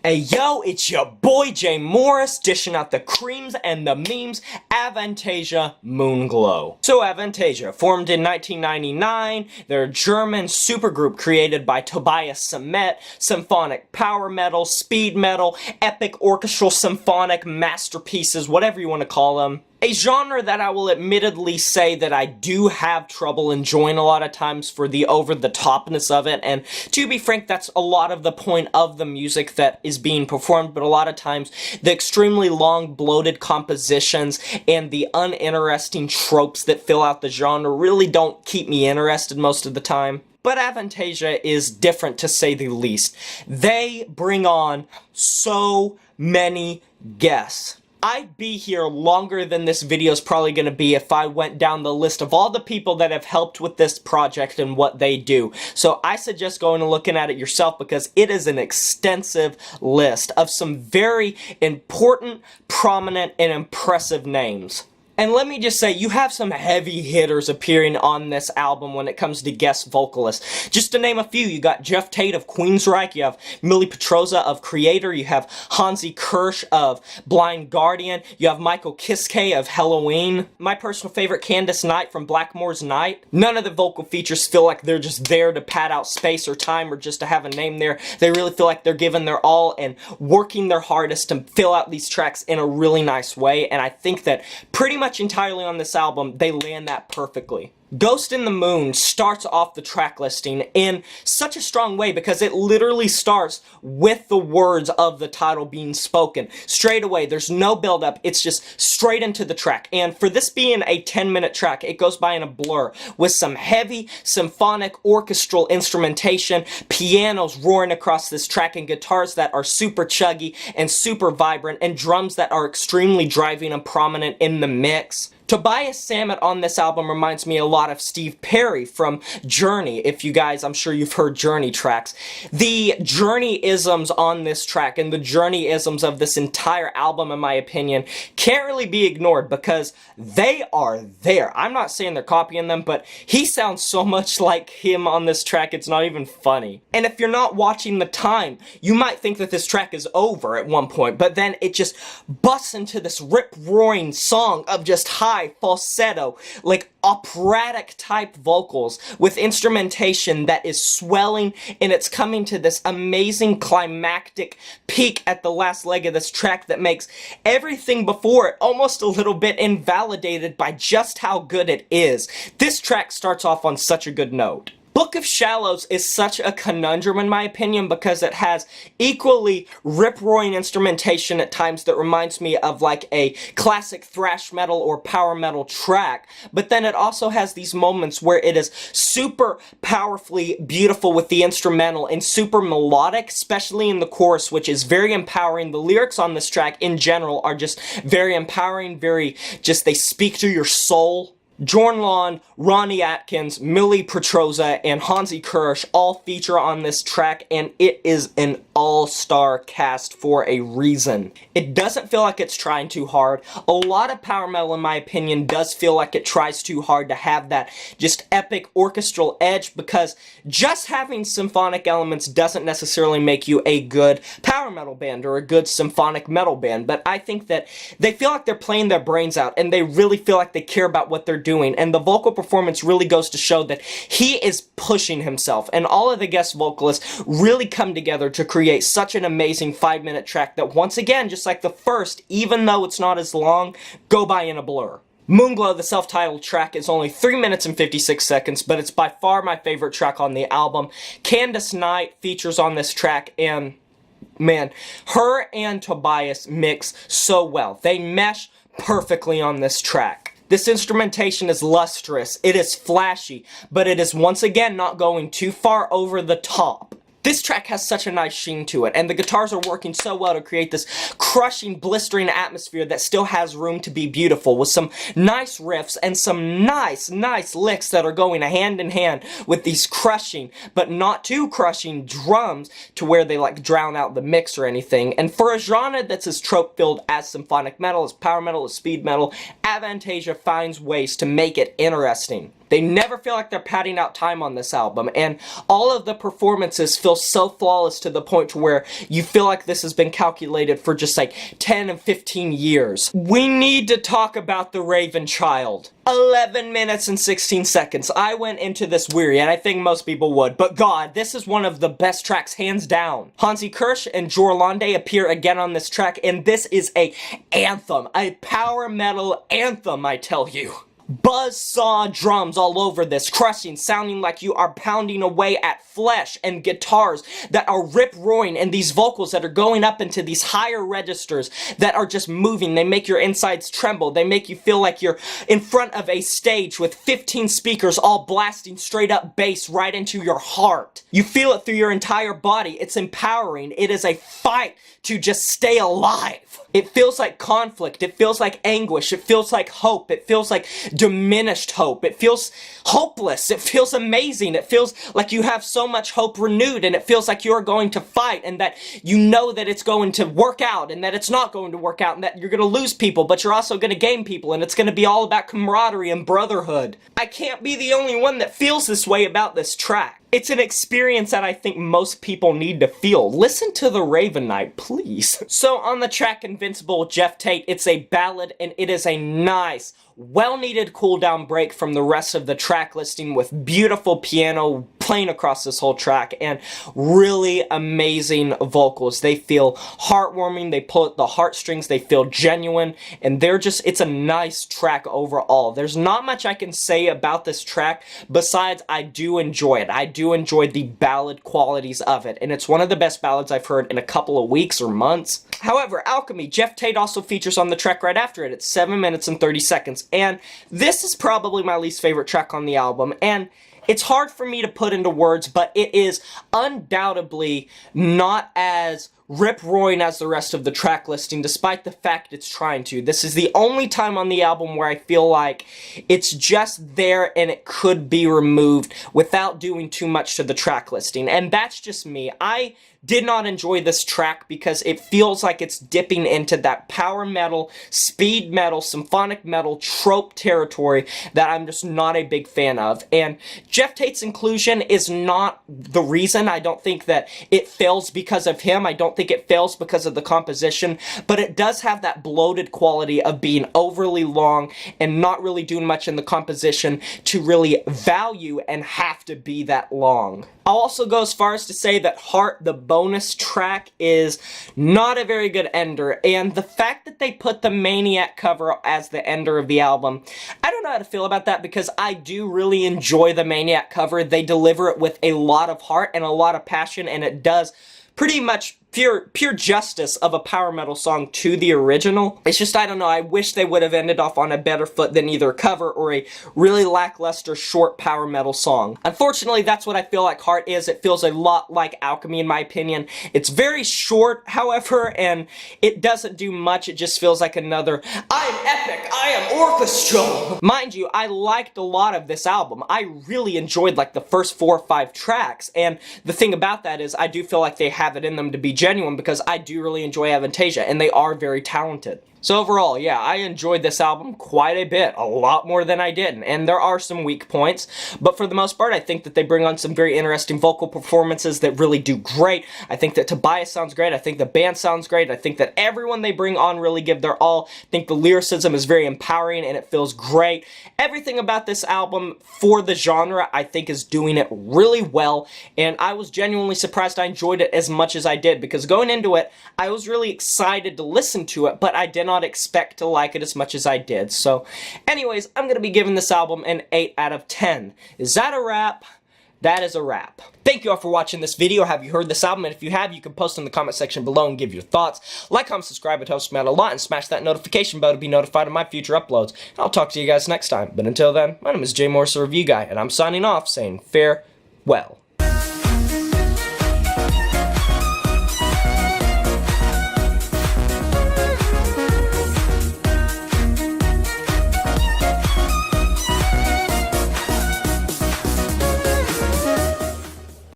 Hey yo, it's your boy Jay Morris, dishing out the creams and the memes, Avantasia Moonglow. So Avantasia, formed in 1999, they're a German supergroup created by Tobias Sammet, symphonic power metal, speed metal, epic orchestral symphonic masterpieces, whatever you want to call them. A genre that I will admittedly say that I do have trouble enjoying a lot of times for the over-the-topness of it, and to be frank, that's a lot of the point of the music that is being performed, but a lot of times the extremely long, bloated compositions and the uninteresting tropes that fill out the genre really don't keep me interested most of the time. But Avantasia is different to say the least. They bring on so many guests. I'd be here longer than this video is probably going to be if I went down the list of all the people that have helped with this project and what they do. So I suggest going and looking at it yourself because it is an extensive list of some very important, prominent, and impressive names. And let me just say, you have some heavy hitters appearing on this album when it comes to guest vocalists. Just to name a few, you got Jeff Tate of Queensryche, you have Millie Petroza of Creator, you have Hansi Kirsch of Blind Guardian, you have Michael Kiske of Helloween, my personal favorite, Candice Knight from Blackmore's Night. None of the vocal features feel like they're just there to pad out space or time or just to have a name there. They really feel like they're giving their all and working their hardest to fill out these tracks in a really nice way, and I think that pretty much entirely on this album, they land that perfectly. Ghost in the Moon starts off the track listing in such a strong way because it literally starts with the words of the title being spoken. Straight away, there's no build-up, it's just straight into the track. And for this being a 10-minute track, it goes by in a blur with some heavy symphonic orchestral instrumentation, pianos roaring across this track, and guitars that are super chuggy and super vibrant, and drums that are extremely driving and prominent in the mix. Tobias Sammet on this album reminds me a lot of Steve Perry from Journey. If you guys, I'm sure you've heard Journey tracks. The Journey-isms on this track and the Journey-isms of this entire album, in my opinion, can't really be ignored because they are there. I'm not saying they're copying them, but he sounds so much like him on this track, it's not even funny. And if you're not watching the time, you might think that this track is over at one point, but then it just busts into this rip-roaring song of just high falsetto, like operatic type vocals with instrumentation that is swelling, and it's coming to this amazing climactic peak at the last leg of this track that makes everything before it almost a little bit invalidated by just how good it is. This track starts off on such a good note. Book of Shallows is such a conundrum in my opinion because it has equally rip-roaring instrumentation at times that reminds me of like a classic thrash metal or power metal track, but then it also has these moments where it is super powerfully beautiful with the instrumental and super melodic, especially in the chorus, which is very empowering. The lyrics on this track in general are just very empowering, they speak to your soul. Jorn Lund, Ronnie Atkins, Millie Petroza, and Hansi Kirsch all feature on this track, and it is an all-star cast for a reason. It doesn't feel like it's trying too hard. A lot of power metal, in my opinion, does feel like it tries too hard to have that just epic orchestral edge because just having symphonic elements doesn't necessarily make you a good power metal band or a good symphonic metal band, but I think that they feel like they're playing their brains out and they really feel like they care about what they're doing, and the vocal performance really goes to show that he is pushing himself, and all of the guest vocalists really come together to create such an amazing 5-minute track that once again, just like the first, even though it's not as long, go by in a blur. Moonglow, the self-titled track, is only 3 minutes and 56 seconds, but it's by far my favorite track on the album. Candice Knight features on this track, and man, her and Tobias mix so well. They mesh perfectly on this track. This instrumentation is lustrous, it is flashy, but it is once again not going too far over the top. This track has such a nice sheen to it, and the guitars are working so well to create this crushing, blistering atmosphere that still has room to be beautiful, with some nice riffs and some nice licks that are going hand in hand with these crushing, but not too crushing drums to where they like drown out the mix or anything. And for a genre that's as trope-filled as symphonic metal, as power metal, as speed metal, Avantasia finds ways to make it interesting. They never feel like they're padding out time on this album, and all of the performances feel so flawless to the point to where you feel like this has been calculated for just like 10 and 15 years. We need to talk about the Raven Child. 11 minutes and 16 seconds. I went into this weary, and I think most people would, but God, this is one of the best tracks, hands down. Hansi Kirsch and Jor Lande appear again on this track, and this is a anthem, a power metal anthem, I tell you. Buzzsaw drums all over this, crushing, sounding like you are pounding away at flesh, and guitars that are rip-roaring, and these vocals that are going up into these higher registers that are just moving. They make your insides tremble. They make you feel like you're in front of a stage with 15 speakers all blasting straight up bass right into your heart. You feel it through your entire body. It's empowering. It is a fight to just stay alive. It feels like conflict. It feels like anguish. It feels like hope. It feels like diminished hope. It feels hopeless. It feels amazing. It feels like you have so much hope renewed, and it feels like you're going to fight, and that you know that it's going to work out, and that it's not going to work out, and that you're going to lose people, but you're also going to gain people, and it's going to be all about camaraderie and brotherhood. I can't be the only one that feels this way about this track. It's an experience that I think most people need to feel. Listen to the Raven Knight, please. So on the track Invincible with Jeff Tate, it's a ballad, and it is a nice, well-needed cool-down break from the rest of the track listing, with beautiful piano playing across this whole track and really amazing vocals. They feel heartwarming, they pull at the heartstrings, they feel genuine, and it's a nice track overall. There's not much I can say about this track besides I do enjoy it. I do enjoy the ballad qualities of it, and it's one of the best ballads I've heard in a couple of weeks or months. However, Alchemy, Jeff Tate also features on the track right after it. It's 7 minutes and 30 seconds, and this is probably my least favorite track on the album, and it's hard for me to put into words, but it is undoubtedly not as rip-roaring as the rest of the track listing, despite the fact it's trying to. This is the only time on the album where I feel like it's just there and it could be removed without doing too much to the track listing, and that's just me. I did not enjoy this track because it feels like it's dipping into that power metal, speed metal, symphonic metal trope territory that I'm just not a big fan of. And Jeff Tate's inclusion is not the reason. I don't think that it fails because of him. I don't think it fails because of the composition, but it does have that bloated quality of being overly long and not really doing much in the composition to really value and have to be that long. I'll also go as far as to say that Heart, the bonus track, is not a very good ender, and the fact that they put the Maniac cover as the ender of the album, I don't know how to feel about that, because I do really enjoy the Maniac cover. They deliver it with a lot of heart and a lot of passion, and it does pretty much pure justice of a power metal song to the original. It's just, I don't know, I wish they would have ended off on a better foot than either a cover or a really lackluster short power metal song. Unfortunately, that's what I feel like Heart is. It feels a lot like Alchemy in my opinion. It's very short, however, and it doesn't do much. It just feels like another, I am epic, I am orchestral. Mind you, I liked a lot of this album. I really enjoyed like the first 4 or 5 tracks, and the thing about that is I do feel like they have it in them to be genuine, because I do really enjoy Avantasia, and they are very talented. So overall, yeah, I enjoyed this album quite a bit, a lot more than I didn't, and there are some weak points, but for the most part, I think that they bring on some very interesting vocal performances that really do great. I think that Tobias sounds great, I think the band sounds great, I think that everyone they bring on really give their all. I think the lyricism is very empowering, and it feels great. Everything about this album, for the genre, I think is doing it really well, and I was genuinely surprised I enjoyed it as much as I did, because going into it, I was really excited to listen to it, but I did not expect to like it as much as I did. So anyways, I'm going to be giving this album an 8 out of 10. Is that a wrap? That is a wrap. Thank you all for watching this video. Have you heard this album? And if you have, you can post in the comment section below and give your thoughts. Like, comment, subscribe, it helps me out a lot, and smash that notification bell to be notified of my future uploads. And I'll talk to you guys next time. But until then, my name is Jay Morris, the Review Guy, and I'm signing off saying farewell.